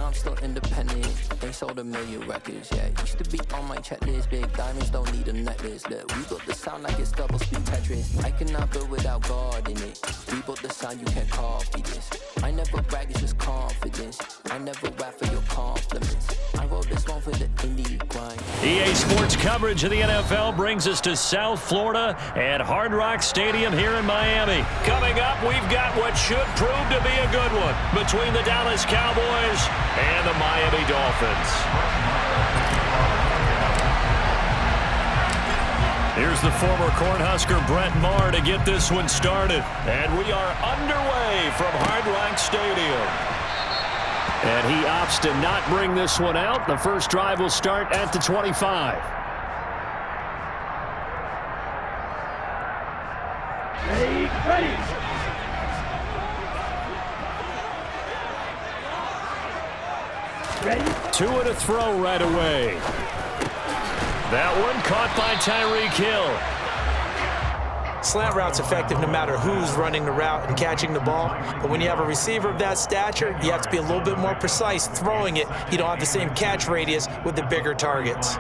I'm still independent. They sold 1 million records, yeah. Used to be on my checklist. Big diamonds don't need a necklace. Look, we built the sound like it's double speed Tetris. I cannot build without God in it. We built the sound, you can't copy this. I never brag, it's just confidence. I never rap for your compliments. I wrote this one for the indie grind. EA Sports coverage of the NFL brings us to South Florida at Hard Rock Stadium here in Miami. Coming up, we've got what should prove to be a good one between the Dallas Cowboys and the Miami Dolphins. Here's the former Cornhusker Brett Maher to get this one started. And we are underway from Hard Rock Stadium. And he opts to not bring this one out. The first drive will start at the 25. Ready. Two and a throw right away. That one caught by Tyreek Hill. Slant route's effective no matter who's running the route and catching the ball. But when you have a receiver of that stature, you have to be a little bit more precise throwing it. You don't have the same catch radius with the bigger targets.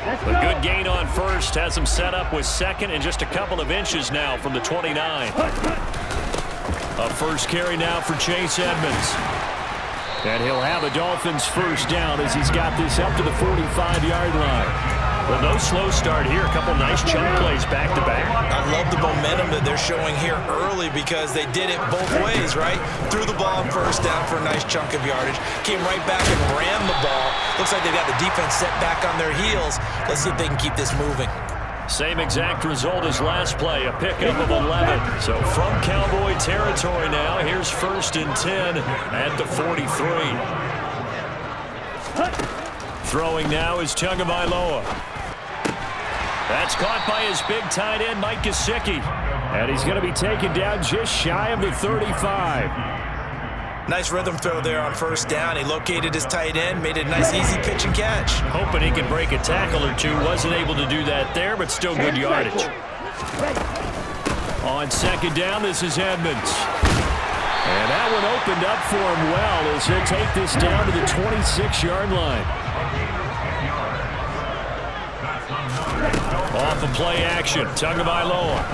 A good gain on first has him set up with second and just a couple of inches now from the 29. A first carry now for Chase Edmonds. And he'll have a Dolphins first down as he's got this up to the 45-yard line. Well, no slow start here. A couple nice chunk plays back-to-back. I love the momentum that they're showing here early because they did it both ways, right? Threw the ball on first down for a nice chunk of yardage. Came right back and ran the ball. Looks like they've got the defense set back on their heels. Let's see if they can keep this moving. Same exact result as last play, a pickup of 11. So from Cowboy territory now, here's 1st and 10 at the 43. Throwing now is Tagovailoa. That's caught by his big tight end, Mike Gesicki. And he's going to be taken down just shy of the 35. Nice rhythm throw there on first down. He located his tight end, made it a nice easy pitch and catch. Hoping he can break a tackle or two. Wasn't able to do that there, but still good yardage. On second down, this is Edmonds. And that one opened up for him well as he'll take this down to the 26-yard line. Off of play action, Tagovailoa.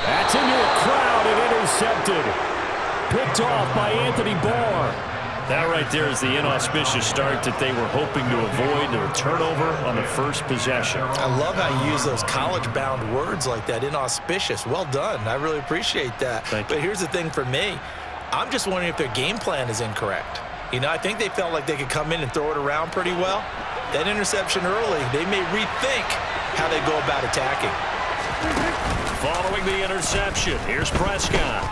That's into a crowd and intercepted. Picked off by Anthony Barr. That right there is the inauspicious start that they were hoping to avoid. A turnover on the first possession. I love how you use those college-bound words like that, inauspicious. Well done. I really appreciate that. Thank you. But here's the thing for me. I'm just wondering if their game plan is incorrect. You know, I think they felt like they could come in and throw it around pretty well. That interception early, they may rethink how they go about attacking. Following the interception, here's Prescott.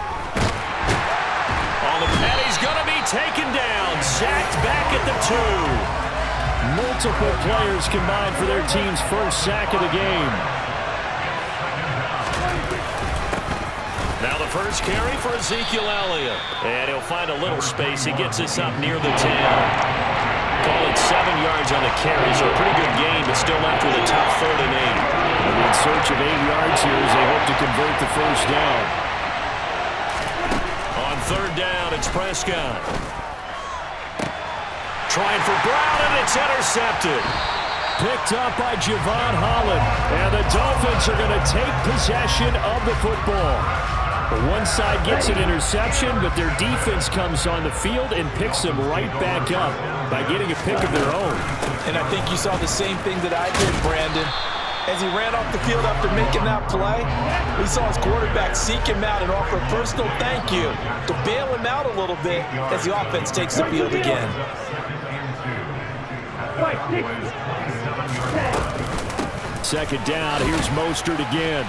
On the pad, he's going to be taken down. Sacked back at the 2. Multiple players combined for their team's first sack of the game. Now the first carry for Ezekiel Elliott. And he'll find a little space. He gets us up near the 10. Call it 7 yards on the carry, so a pretty good gain, but still left with a tough 3rd and 8. In search of 8 yards here as they hope to convert the first down. On 3rd down, it's Prescott. Trying for Brown, and it's intercepted. Picked up by Javon Holland. And the Dolphins are going to take possession of the football. One side gets an interception, but their defense comes on the field and picks them right back up by getting a pick of their own. And I think you saw the same thing that I did, Brandon. As he ran off the field after making that play, we saw his quarterback seek him out and offer a personal thank you to bail him out a little bit as the offense takes the field again. Second down, here's Mostert again.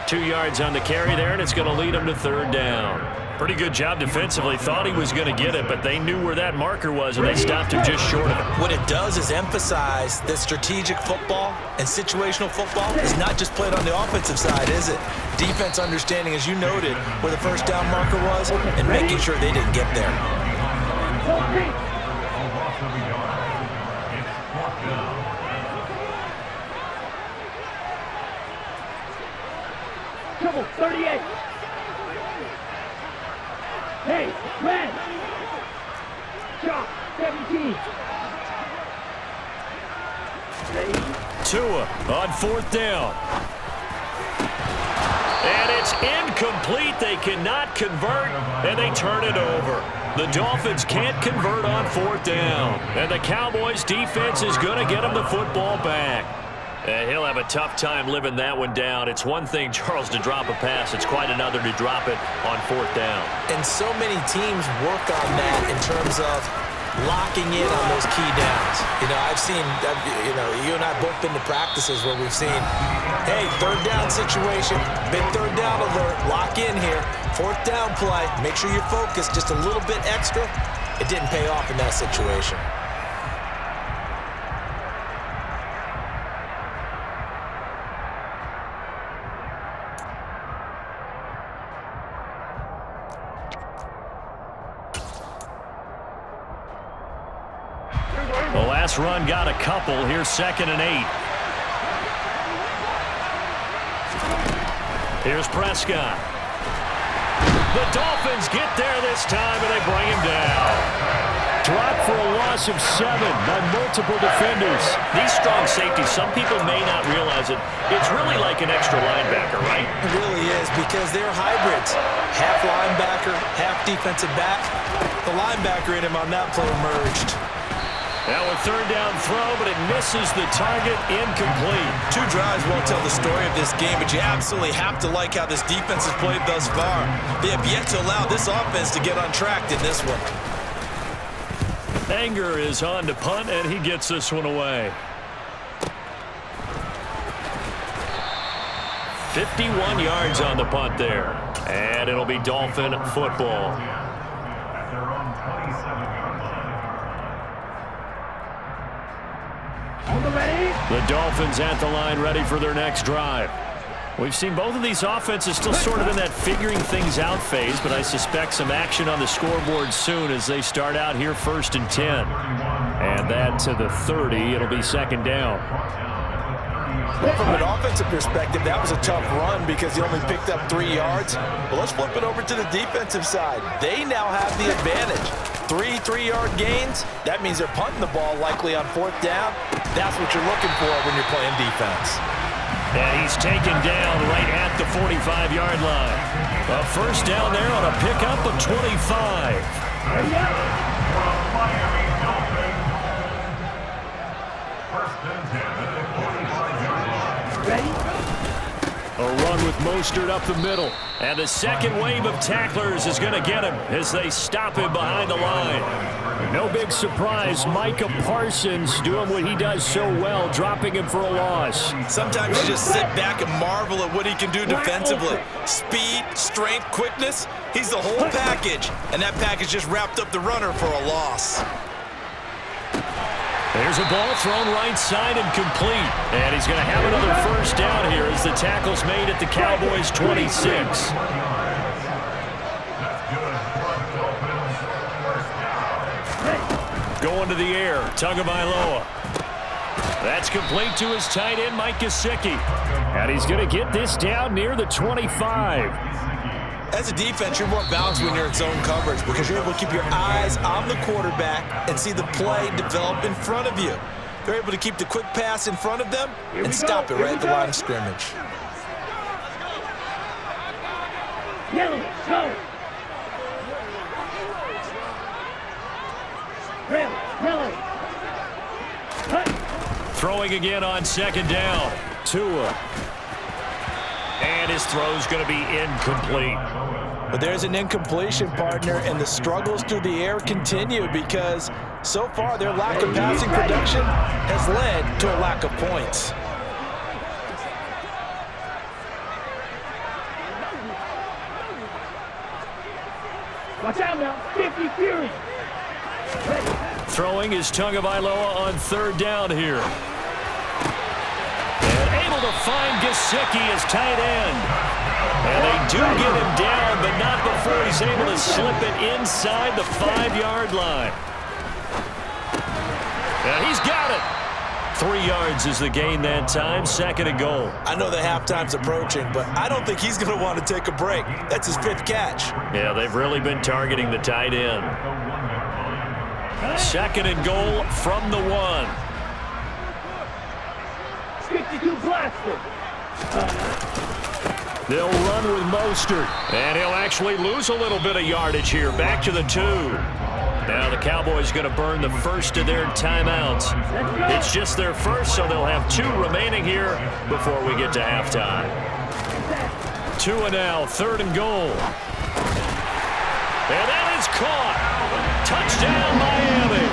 2 yards on the carry there, and it's going to lead him to 3rd down. Pretty good job defensively. Thought he was going to get it, but they knew where that marker was, and they stopped him just short of it. What it does is emphasize that strategic football and situational football is not just played on the offensive side, is it? Defense understanding, as you noted, where the first down marker was and making sure they didn't get there. Trouble, 38. 17. Tua on 4th down. And it's incomplete. They cannot convert, and they turn it over. The Dolphins can't convert on 4th down. And the Cowboys defense is going to get them the football back. He'll have a tough time living that one down. It's one thing, Charles, to drop a pass. It's quite another to drop it on 4th down. And so many teams work on that in terms of locking in on those key downs. I've seen, you and I both been to practices where we've seen, hey, 3rd down situation, big 3rd down alert, lock in here, 4th down play, make sure you're focused just a little bit extra. It didn't pay off in that situation. The last run got a couple. Here's 2nd and 8. Here's Prescott. The Dolphins get there this time, and they bring him down. Dropped for a loss of 7 by multiple defenders. These strong safeties, some people may not realize it. It's really like an extra linebacker, right? It really is, because they're hybrids. Half linebacker, half defensive back. The linebacker in him on that play emerged. Now a 3rd down throw, but it misses the target, incomplete. 2 drives won't tell the story of this game, but you absolutely have to like how this defense has played thus far. They have yet to allow this offense to get on track in this one. Anger is on to punt, and he gets this one away. 51 yards on the punt there, and it'll be Dolphin football. The Dolphins at the line, ready for their next drive. We've seen both of these offenses still sort of in that figuring things out phase, but I suspect some action on the scoreboard soon as they start out here 1st and 10. And that to the 30. It'll be 2nd down. Well, from an offensive perspective, that was a tough run because he only picked up 3 yards. But let's flip it over to the defensive side. They now have the advantage. 3 3-yard gains. That means they're punting the ball likely on 4th down. That's what you're looking for when you're playing defense. And he's taken down right at the 45-yard line. A 1st down there on a pickup of 25. A run with Mostert up the middle. And the second wave of tacklers is going to get him as they stop him behind the line. No big surprise, Micah Parsons doing what he does so well, dropping him for a loss. Sometimes you just sit back and marvel at what he can do defensively. Speed, strength, quickness, he's the whole package. And that package just wrapped up the runner for a loss. There's a ball thrown right side and complete. And he's going to have another 1st down here as the tackle's made at the Cowboys' 26. Going to the air, Tagovailoa. That's complete to his tight end, Mike Gesicki. And he's going to get this down near the 25. As a defense, you're more balanced when you're in zone coverage because you're able to keep your eyes on the quarterback and see the play develop in front of you. They're able to keep the quick pass in front of them and stop it right at the line of scrimmage. Yellow, go! Yellow. Throwing again on 2nd down. Tua. And his throw's going to be incomplete. But there's an incompletion, partner, and the struggles through the air continue because so far their lack of passing production has led to a lack of points. Watch out now, 50 Fury. Throwing is Tagovailoa on 3rd down here. And able to find Gesicki as tight end. And they do get him down, but not before he's able to slip it inside the 5-yard line. And he's got it. 3 yards is the gain that time, 2nd and goal. I know the halftime's approaching, but I don't think he's going to want to take a break. That's his 5th catch. Yeah, they've really been targeting the tight end. Second and goal from the 1. 52 blaster. They'll run with Mostert, and he'll actually lose a little bit of yardage here. Back to the 2. Now the Cowboys going to burn the first of their timeouts. It's just their first, so they'll have 2 remaining here before we get to halftime. 2 and now, 3rd and goal. And that is caught. Touchdown, Miami.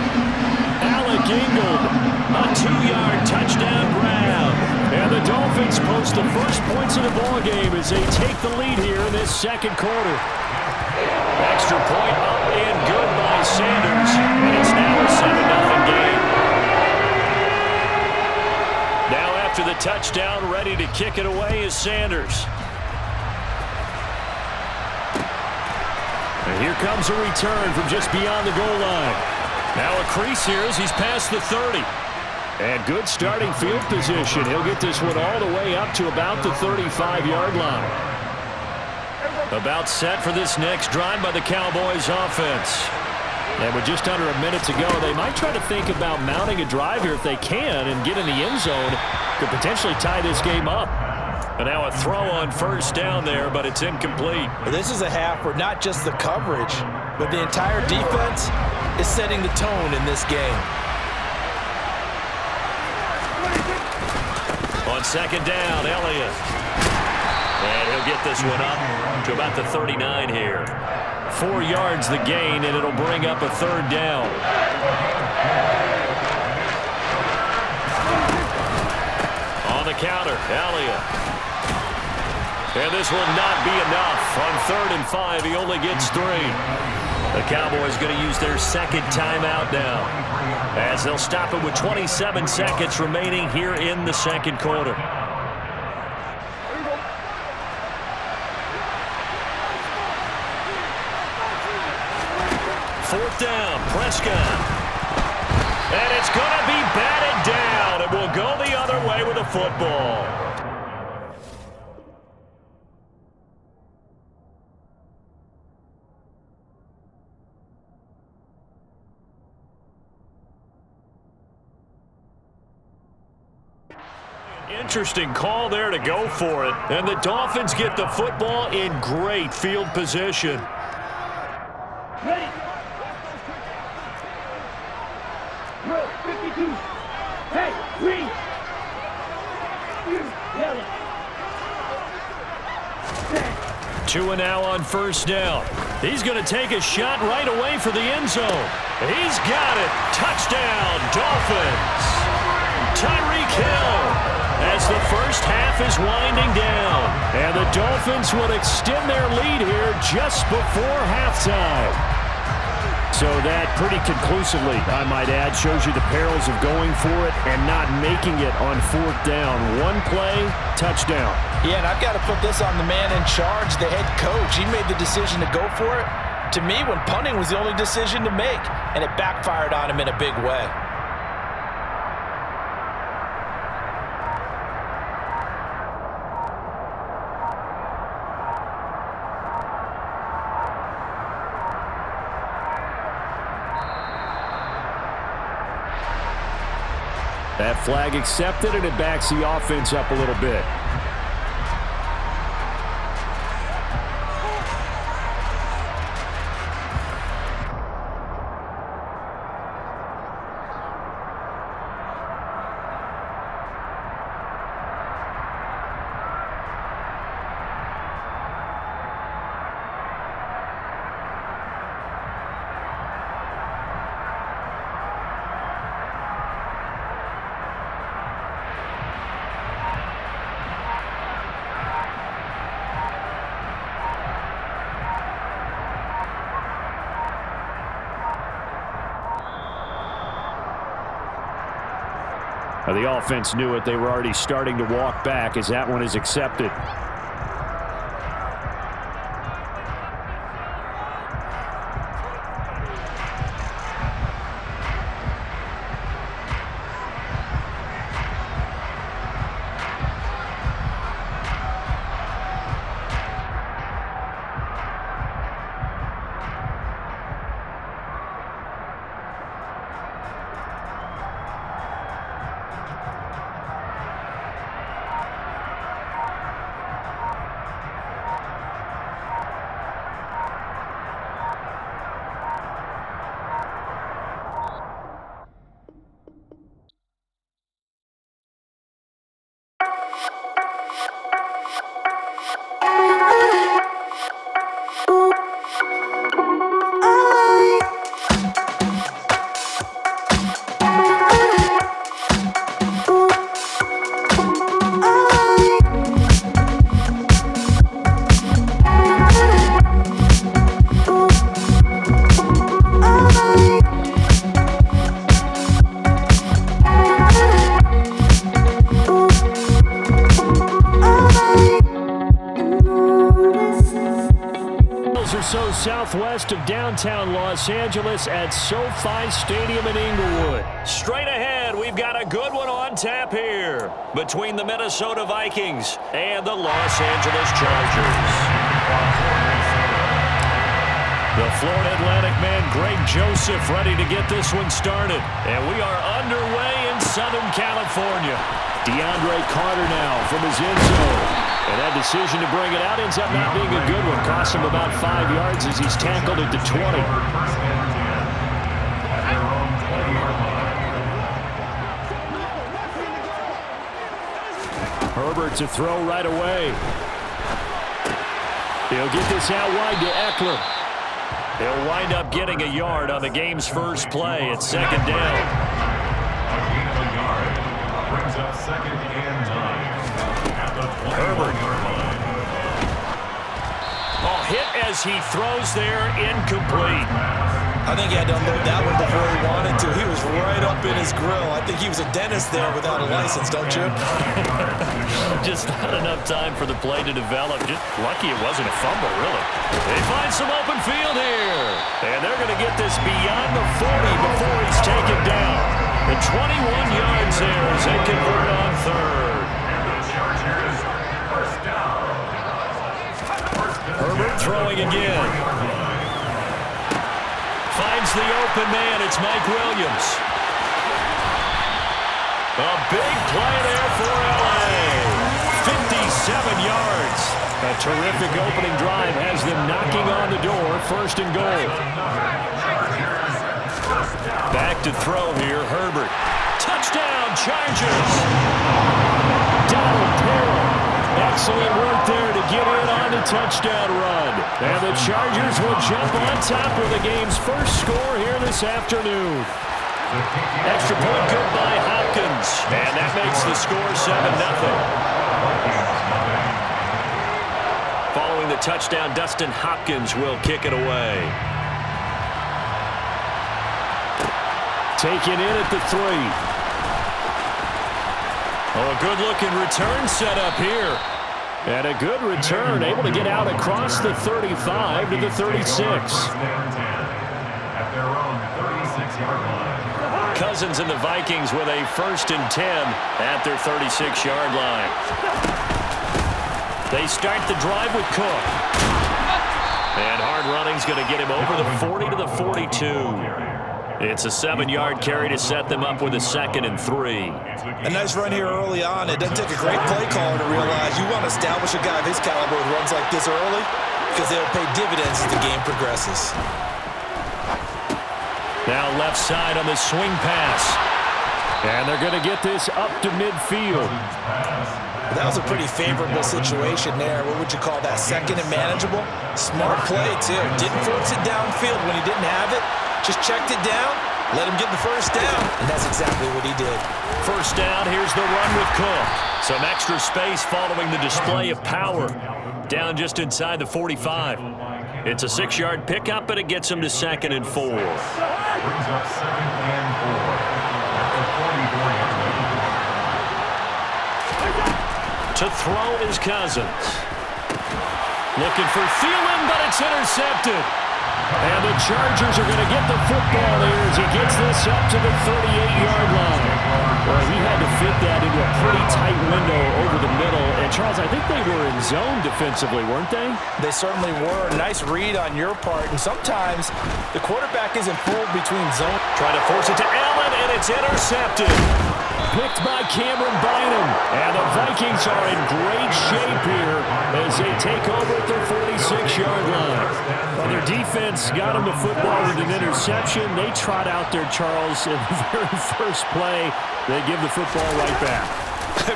Alec Ingold, a 2-yard touchdown grab. And the Dolphins post the first points of the ballgame as they take the lead here in this second quarter. Extra point up and good by Sanders. And it's now a 7-0 game. Now after the touchdown, ready to kick it away is Sanders. And here comes a return from just beyond the goal line. Now a crease here as he's past the 30. And good starting field position. He'll get this one all the way up to about the 35-yard line. About set for this next drive by the Cowboys offense. And with just under a minute to go, they might try to think about mounting a drive here if they can and get in the end zone. Could potentially tie this game up. And now a throw on first down there, but it's incomplete. This is a half where not just the coverage, but the entire defense is setting the tone in this game. On second down, Elliott. And he'll get this one up to about the 39 here. 4 yards the gain, and it'll bring up a 3rd down. On the counter, Elliott. And this will not be enough. On 3rd and 5, he only gets 3. The Cowboys going to use their second timeout now, as they'll stop it with 27 seconds remaining here in the second quarter. Fourth down, Prescott. And it's going to be batted down. It will go the other way with the football. Interesting call there to go for it. And the Dolphins get the football in great field position. Ready. Bro, 52. Hey, green. Yellow. 2 and now on first down. He's going to take a shot right away for the end zone. He's got it. Touchdown, Dolphins. Tyreek Hill, as the first half is winding down. And the Dolphins will extend their lead here just before halftime. So that pretty conclusively, I might add, shows you the perils of going for it and not making it on 4th down. One play, touchdown. Yeah, and I've got to put this on the man in charge, the head coach. He made the decision to go for it. To me, when punting was the only decision to make, and it backfired on him in a big way. That flag accepted, and it backs the offense up a little bit. The offense knew it. They were already starting to walk back as that one is accepted. Cowboys are so southwest of downtown Los Angeles at SoFi Stadium in Inglewood. Straight ahead, we've got a good one on tap here between the Minnesota Vikings and the Los Angeles Chargers. The Florida Atlantic man, Greg Joseph, ready to get this one started. And we are underway in Southern California. DeAndre Carter now from his end zone. And that decision to bring it out ends up not being a good one. Cost him about 5 yards as he's tackled at the 20. Herbert to throw right away. He'll get this out wide to Eckler. He'll wind up getting a yard on the game's first play. It's second down. Brings up second and 9. Herbert. Oh, hit as he throws there, incomplete. I think he had to unload that one before he wanted to. He was right up in his grill. I think he was a dentist there without a license, don't you? Just not enough time for the play to develop. Just lucky it wasn't a fumble, really. They find some open field here. And they're going to get this beyond the 40 before he's taken down. The 21 yards there as they convert on third. Herbert throwing again. Finds the open man. It's Mike Williams. A big play there for L.A. 57 yards. A terrific opening drive has them knocking on the door. First and goal. Back to throw here. Herbert. Touchdown, Chargers. Donald Perry. Excellent work there to get in on the touchdown run. And the Chargers will jump on top with the game's first score here this afternoon. Extra point good by Hopkins. And that makes the score 7-0. Following the touchdown, Dustin Hopkins will kick it away. Taken in at the 3. Oh, a good-looking return set up here. And a good return, able to get out across the 35 to the 36. Cousins and the Vikings with a 1st and 10 at their 36-yard line. They start the drive with Cook. And hard running's going to get him over the 40 to the 42. It's a 7-yard carry to set them up with a 2nd and 3. A nice run here early on. It doesn't take a great play caller to realize you want to establish a guy of his caliber with runs like this early because they'll pay dividends as the game progresses. Now left side on the swing pass. And they're going to get this up to midfield. That was a pretty favorable situation there. What would you call that? 2nd and manageable? Smart play, too. Didn't force it downfield when he didn't have it. Just checked it down, let him get the first down, and that's exactly what he did. First down, here's the run with Cook. Some extra space following the display of power. Down just inside the 45. It's a 6-yard pickup, but it gets him to 2nd and 4. Brings up 2nd and 4. To throw is Cousins. Looking for Thielen, but it's intercepted. And the Chargers are going to get the football here as he gets this up to the 38-yard line. Well, he had to fit that into a pretty tight window over the middle. And, Charles, I think they were in zone defensively, weren't they? They certainly were. Nice read on your part. And sometimes the quarterback isn't pulled between zone. Trying to force it to Allen, and it's intercepted. Picked by Cameron Bynum. And the Vikings are in great shape here as they take over at their 46-yard line. Well, their defense got them the football with an interception. They trot out there, Charles, in the very first play. They give the football right back.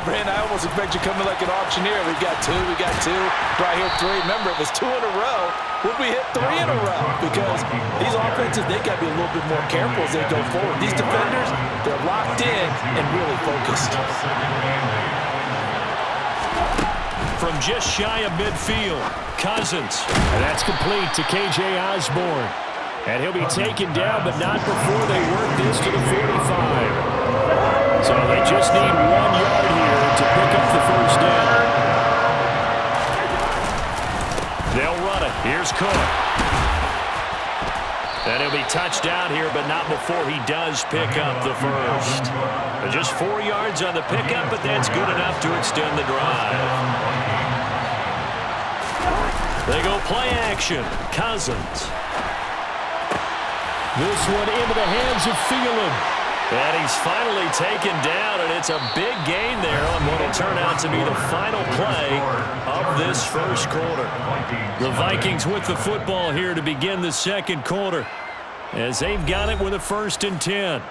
Brand, I almost expect you coming like an auctioneer. We got two, right here 3. Remember, it was 2 in a row. Would we hit 3 in a row? Because these offenses, they got to be a little bit more careful as they go forward. These defenders, they're locked in and really focused. From just shy of midfield, Cousins. And that's complete to K.J. Osborne. And he'll be taken down, but not before they work this to the 45. So they just need 1 yard here to pick up the first down. They'll run it. Here's Cook. And he'll be touched down here, but not before he does pick up the first. Just 4 yards on the pickup, but that's good enough to extend the drive. They go play action. Cousins. This one into the hands of Thielen. And he's finally taken down, and it's a big gain there on what will turn out to be the final play of this first quarter. The Vikings with the football here to begin the second quarter, as they've got it with a 1st and 10.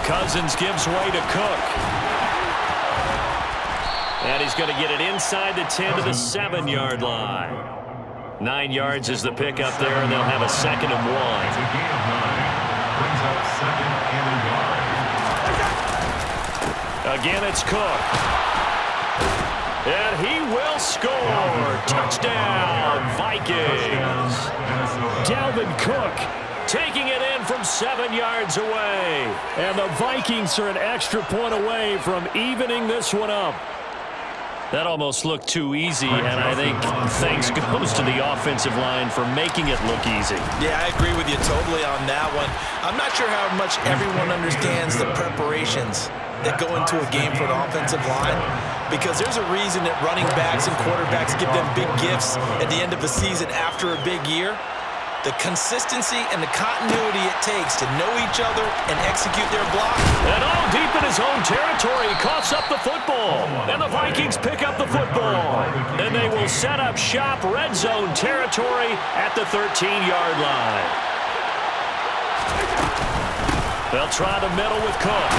Cousins gives way to Cook. And he's going to get it inside the 10 to the 7-yard line. 9 yards is the pickup there, and they'll have a 2nd and 1. Again, it's Cook. And he will score. Touchdown, Vikings. Dalvin Cook taking it in from 7 yards away. And the Vikings are an extra point away from evening this one up. That almost looked too easy, and I think thanks goes to the offensive line for making it look easy. Yeah, I agree with you totally on that one. I'm not sure how much everyone understands the preparations that go into a game for the offensive line, because there's a reason that running backs and quarterbacks give them big gifts at the end of the season after a big year. The consistency and the continuity it takes to know each other and execute their block. And all deep in his own territory, he coughs up the football. And the Vikings pick up the football. And they will set up shop red zone territory at the 13-yard line. They'll try the middle with Cook.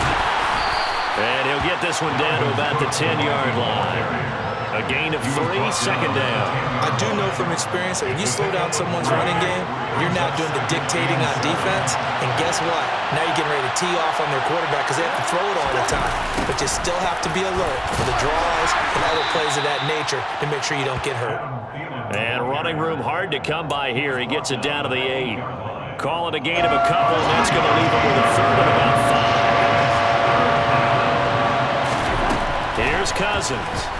And he'll get this one down to about the 10-yard line. A gain of 3, 2nd down. I do know from experience that when you slow down someone's running game, you're not doing the dictating on defense. And guess what? Now you're getting ready to tee off on their quarterback because they have to throw it all the time. But you still have to be alert for the draws and other plays of that nature to make sure you don't get hurt. And running room hard to come by here. He gets it down to the 8. Call it a gain of a couple, and that's going to leave him with a 3rd and about 5. Here's Cousins.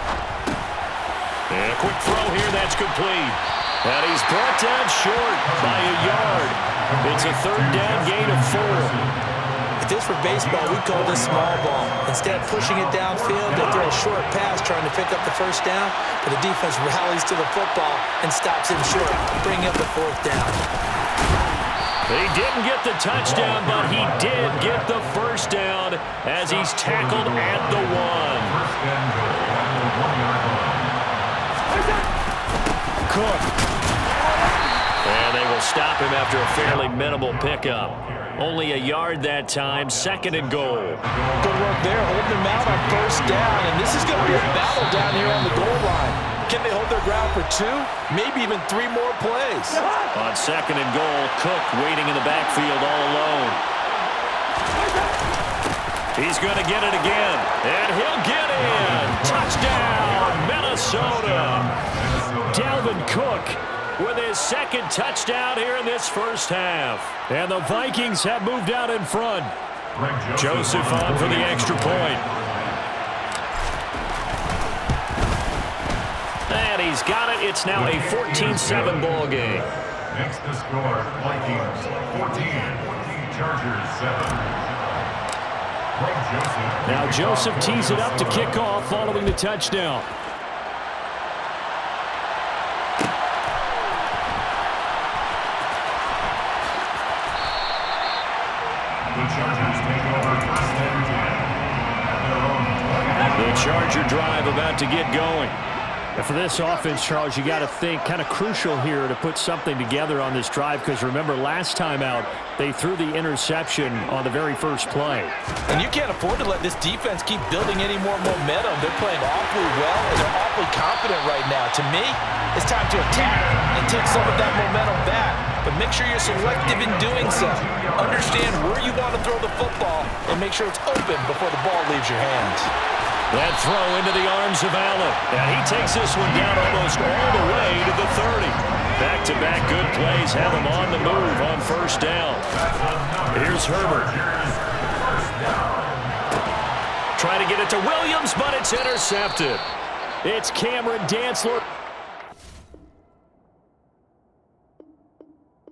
And a quick throw here, that's complete. And he's brought down short by a yard. It's a 3rd down gain of 4. If this were baseball, we'd call this small ball. Instead of pushing it downfield, they throw a short pass trying to pick up the 1st down, but the defense rallies to the football and stops him short, bringing up the 4th down. He didn't get the touchdown, but he did get the 1st down as he's tackled at the 1. Cook. And they will stop him after a fairly minimal pickup. Only a yard that time, 2nd and goal. Good work there, holding him out on 1st down, and this is going to be a battle down here on the goal line. Can they hold their ground for 2, maybe even 3 more plays? On 2nd and goal, Cook waiting in the backfield all alone. He's going to get it again, and he'll get in. Touchdown, Minnesota. Dalvin Cook with his 2nd touchdown here in this first half. And the Vikings have moved out in front. Joseph on for the extra point. And he's got it. It's now a 14-7 ball game. Next to score, Vikings 14, Chargers 7. Now Joseph tees it up to kick off following the touchdown. The Charger drive about to get going. And for this offense, Charles, you got to think kind of crucial here to put something together on this drive, because remember last time out they threw the interception on the very first play. And you can't afford to let this defense keep building any more momentum. They're playing awfully well, and they're awfully confident right now. To me, it's time to attack and take some of that momentum back. But make sure you're selective in doing so. Understand where you want to throw the football and make sure it's open before the ball leaves your hands. That throw into the arms of Allen. And he takes this one down almost all the way to the 30. Back-to-back good plays have him on the move on 1st down. Here's Herbert. Trying to get it to Williams, but it's intercepted. It's Cameron Dantzler.